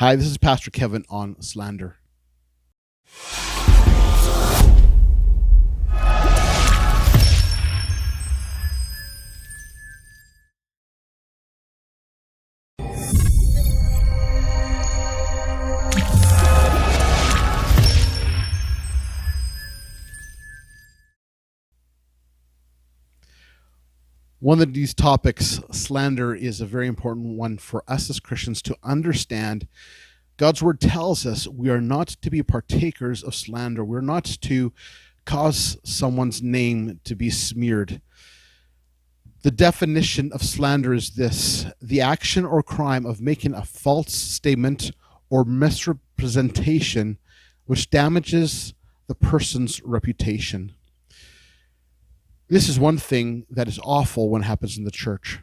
Hi, this is Pastor Kevin on Slander. One of these topics, slander, is a very important one for us as Christians to understand. God's word tells us we are not to be partakers of slander. We're not to cause someone's name to be smeared. The definition of slander is this: the action or crime of making a false statement or misrepresentation which damages the person's reputation. This is one thing that is awful when it happens in the church.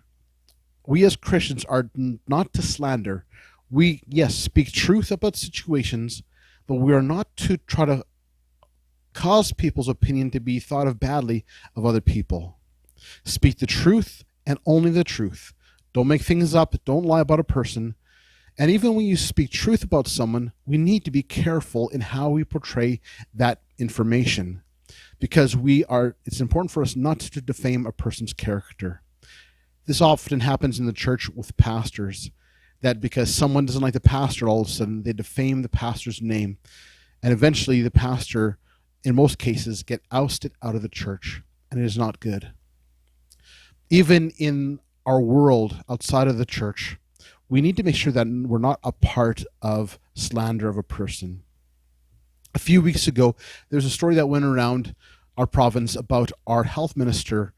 We as Christians are not to slander. We, yes, speak truth about situations, but we are not to try to cause people's opinion to be thought of badly of other people. Speak the truth and only the truth. Don't make things up. Don't lie about a person. And even when you speak truth about someone, we need to be careful in how we portray that information, because it's important for us not to defame a person's character. This often happens in the church with pastors, that because someone doesn't like the pastor, all of a sudden they defame the pastor's name, and eventually the pastor, in most cases, get ousted out of the church, and it is not good. Even in our world outside of the church, we need to make sure that we're not a part of slander of a person. A few weeks ago, there's a story that went around our province about our health minister.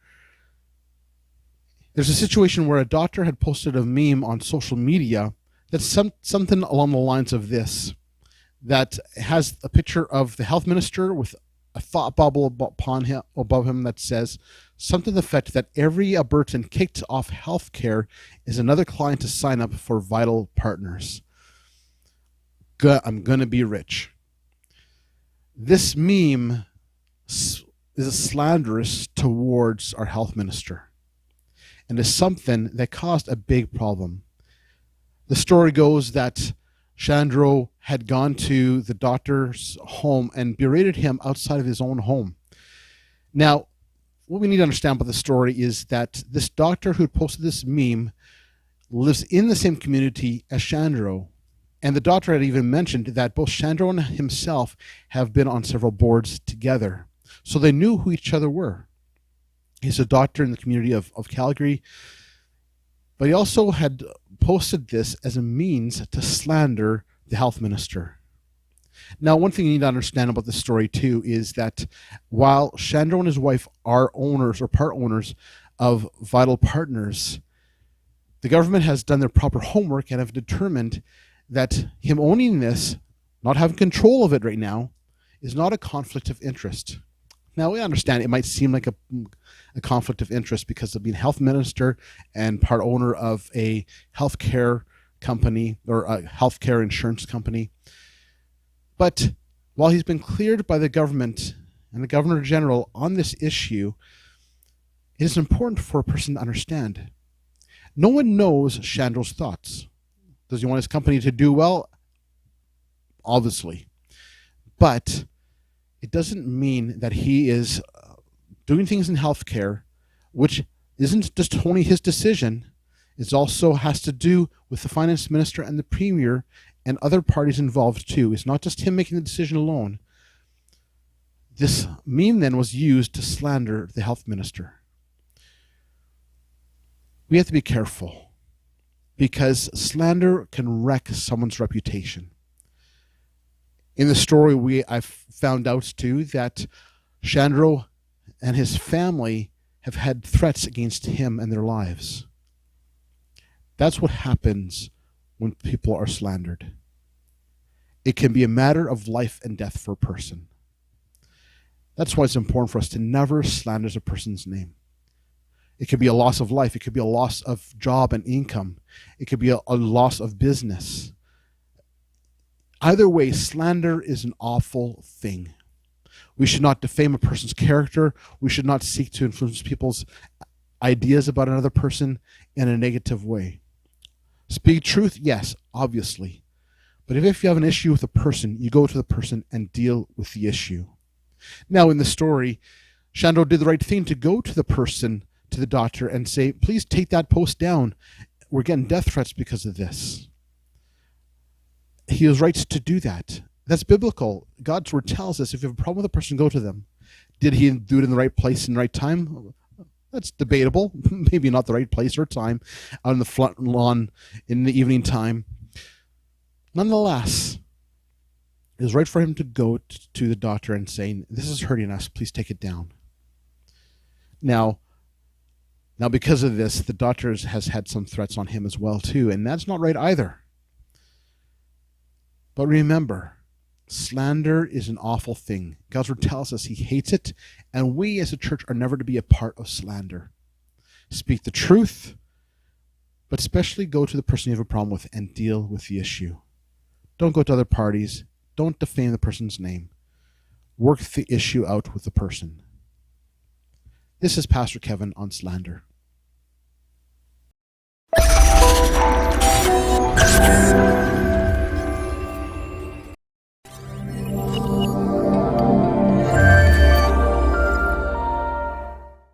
There's a situation where a doctor had posted a meme on social media that's something along the lines of this, that has a picture of the health minister with a thought bubble above him that says something to the effect that every Albertan kicked off healthcare is another client to sign up for Vital Partners. I'm going to be rich. This meme is slanderous towards our health minister, and is something that caused a big problem. The story goes that Chandro had gone to the doctor's home and berated him outside of his own home. Now, what we need to understand about the story is that this doctor who posted this meme lives in the same community as Chandro. And the doctor had even mentioned that both Chandro and himself have been on several boards together. So they knew who each other were. He's a doctor in the community of Calgary. But he also had posted this as a means to slander the health minister. Now, one thing you need to understand about this story too is that while Chandro and his wife are owners or part owners of Vital Partners, the government has done their proper homework and have determined that him owning this, not having control of it right now, is not a conflict of interest. Now, we understand it might seem like a conflict of interest because of being health minister and part owner of a healthcare company or a healthcare insurance company. But while he's been cleared by the government and the Governor General on this issue, it is important for a person to understand. No one knows Chandro's thoughts. Does he want his company to do well? Obviously. But it doesn't mean that he is doing things in healthcare, which isn't just only his decision. It also has to do with the finance minister and the premier and other parties involved too. It's not just him making the decision alone. This meme then was used to slander the health minister. We have to be careful, because slander can wreck someone's reputation. In the story, I found out too that Chandro and his family have had threats against him and their lives. That's what happens when people are slandered. It can be a matter of life and death for a person. That's why it's important for us to never slander a person's name. It could be a loss of life. It could be a loss of job and income. It could be a loss of business. Either way, slander is an awful thing. We should not defame a person's character. We should not seek to influence people's ideas about another person in a negative way. Speak truth, yes, obviously. But if you have an issue with a person, you go to the person and deal with the issue. Now, in the story, Shando did the right thing to go to the person, to the doctor, and say, please take that post down. We're getting death threats because of this. He has rights to do that. That's biblical. God's word tells us if you have a problem with a person, go to them. Did he do it in the right place and right time? That's debatable. Maybe not the right place or time out on the front lawn in the evening time. Nonetheless, it was right for him to go to the doctor and saying, this is hurting us, please take it down. Now because of this, the doctor has had some threats on him as well too, and that's not right either. But remember, slander is an awful thing. God's word tells us he hates it, and we as a church are never to be a part of slander. Speak the truth, but especially go to the person you have a problem with and deal with the issue. Don't go to other parties. Don't defame the person's name. Work the issue out with the person. This is Pastor Kevin on slander.